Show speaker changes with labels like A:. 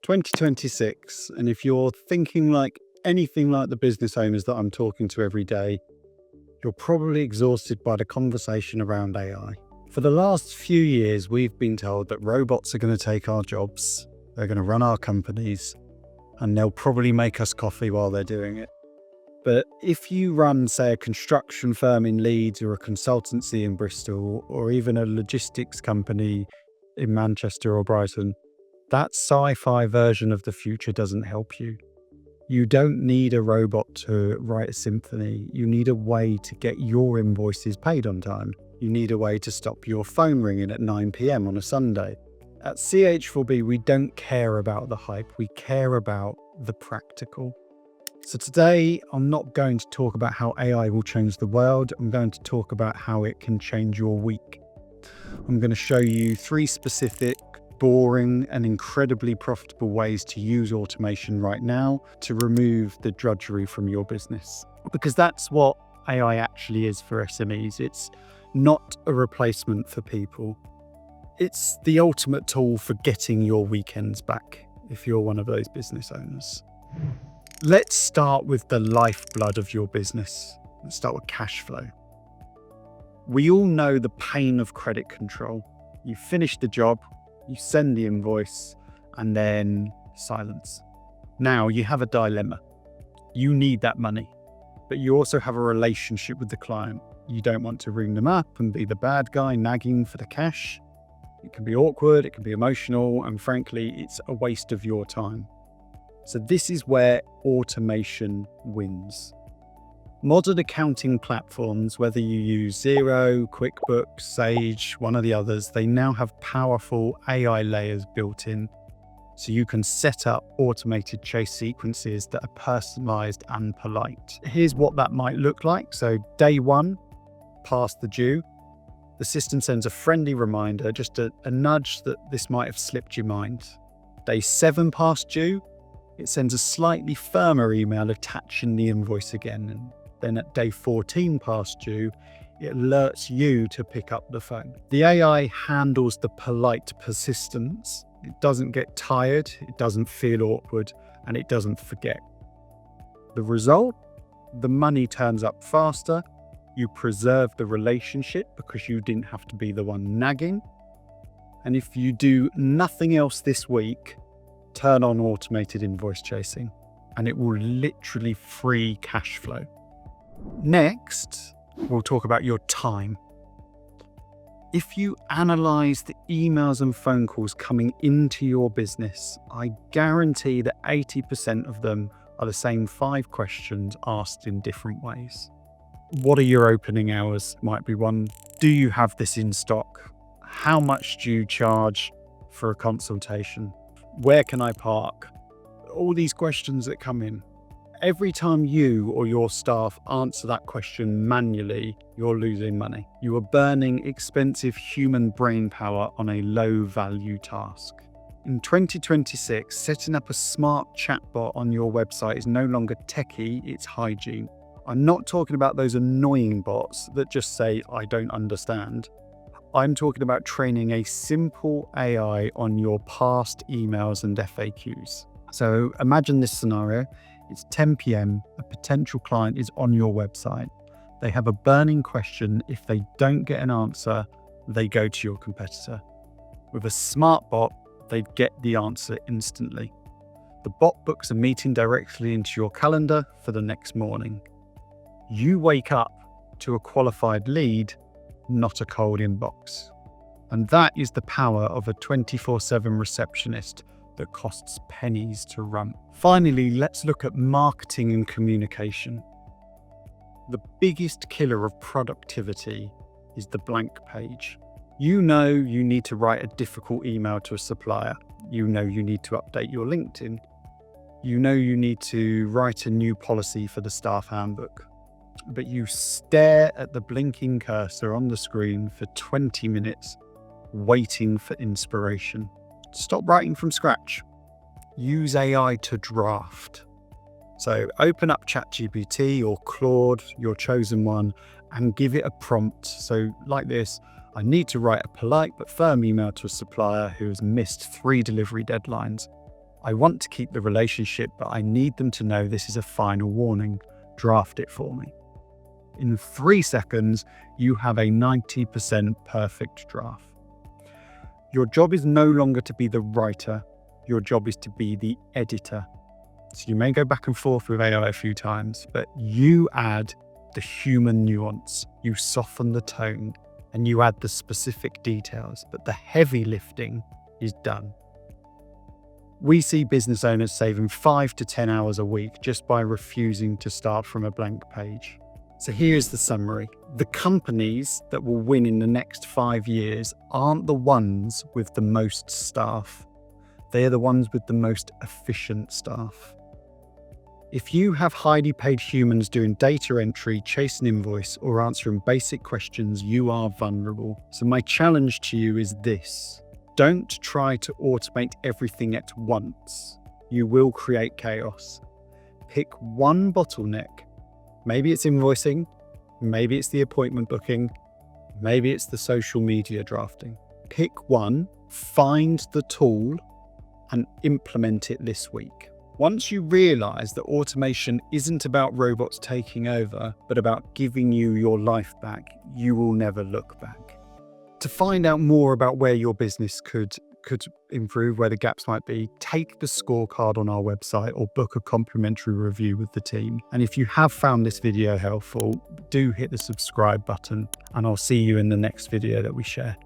A: 2026, and if you're thinking like anything like the business owners that I'm talking to every day, you're probably exhausted by the conversation around AI. For the last few years, we've been told that robots are going to take our jobs, they're going to run our companies, and they'll probably make us coffee while they're doing it. But if you run, say, a construction firm in Leeds or a consultancy in Bristol, or even a logistics company in Manchester or Brighton, that sci-fi version of the future doesn't help you. You don't need a robot to write a symphony. You need a way to get your invoices paid on time. You need a way to stop your phone ringing at 9 p.m. on a Sunday. At CH4B, we don't care about the hype. We care about the practical. So today, I'm not going to talk about how AI will change the world. I'm going to talk about how it can change your week. I'm going to show you 3 specific, boring and incredibly profitable ways to use automation right now to remove the drudgery from your business. Because that's what AI actually is for SMEs. It's not a replacement for people. It's the ultimate tool for getting your weekends back if you're one of those business owners. Let's start with the lifeblood of your business. Let's start with cash flow. We all know the pain of credit control. You finish the job, you send the invoice, and then silence. Now you have a dilemma. You need that money, but you also have a relationship with the client. You don't want to ring them up and be the bad guy nagging for the cash. It can be awkward, it can be emotional, and frankly, it's a waste of your time. So this is where automation wins. Modern accounting platforms, whether you use Xero, QuickBooks, Sage, one of the others, they now have powerful AI layers built in. So you can set up automated chase sequences that are personalized and polite. Here's what that might look like. So day 1, past the due, the system sends a friendly reminder, just a nudge that this might have slipped your mind. Day 7 past due, it sends a slightly firmer email attaching the invoice again. And then at day 14 past due, it alerts you to pick up the phone. The AI handles the polite persistence. It doesn't get tired, it doesn't feel awkward, and it doesn't forget. The result? The money turns up faster. You preserve the relationship because you didn't have to be the one nagging. And if you do nothing else this week, turn on automated invoice chasing, and it will literally free cash flow. Next, we'll talk about your time. If you analyze the emails and phone calls coming into your business, I guarantee that 80% of them are the same 5 questions asked in different ways. What are your opening hours? Might be one. Do you have this in stock? How much do you charge for a consultation? Where can I park? All these questions that come in. Every time you or your staff answer that question manually, you're losing money. You are burning expensive human brain power on a low-value task. In 2026, setting up a smart chatbot on your website is no longer techie, it's hygiene. I'm not talking about those annoying bots that just say, I don't understand. I'm talking about training a simple AI on your past emails and FAQs. So imagine this scenario. It's 10 p.m. A potential client is on your website. They have a burning question. If they don't get an answer, they go to your competitor. With a smart bot, they'd get the answer instantly. The bot books a meeting directly into your calendar for the next morning. You wake up to a qualified lead, not a cold inbox. And that is the power of a 24/7 receptionist that costs pennies to run. Finally, let's look at marketing and communication. The biggest killer of productivity is the blank page. You know you need to write a difficult email to a supplier. You know you need to update your LinkedIn. You know you need to write a new policy for the staff handbook. But you stare at the blinking cursor on the screen for 20 minutes, waiting for inspiration. Stop writing from scratch. Use AI to draft. So open up ChatGPT or Claude, your chosen one, and give it a prompt. So like this, I need to write a polite but firm email to a supplier who has missed 3 delivery deadlines. I want to keep the relationship, but I need them to know this is a final warning. Draft it for me. In 3 seconds, you have a 90% perfect draft. Your job is no longer to be the writer. Your job is to be the editor. So you may go back and forth with AI a few times, but you add the human nuance, you soften the tone, and you add the specific details, but the heavy lifting is done. We see business owners saving 5 to 10 hours a week just by refusing to start from a blank page. So here's the summary. The companies that will win in the next 5 years aren't the ones with the most staff. They're the ones with the most efficient staff. If you have highly paid humans doing data entry, chasing invoice, or answering basic questions, you are vulnerable. So my challenge to you is this. Don't try to automate everything at once. You will create chaos. Pick one bottleneck. Maybe it's invoicing, maybe it's the appointment booking, maybe it's the social media drafting. Pick one, find the tool, and implement it this week. Once you realize that automation isn't about robots taking over, but about giving you your life back, you will never look back. To find out more about where your business could improve, where the gaps might be, take the scorecard on our website or book a complimentary review with the team. And if you have found this video helpful, do hit the subscribe button, and I'll see you in the next video that we share.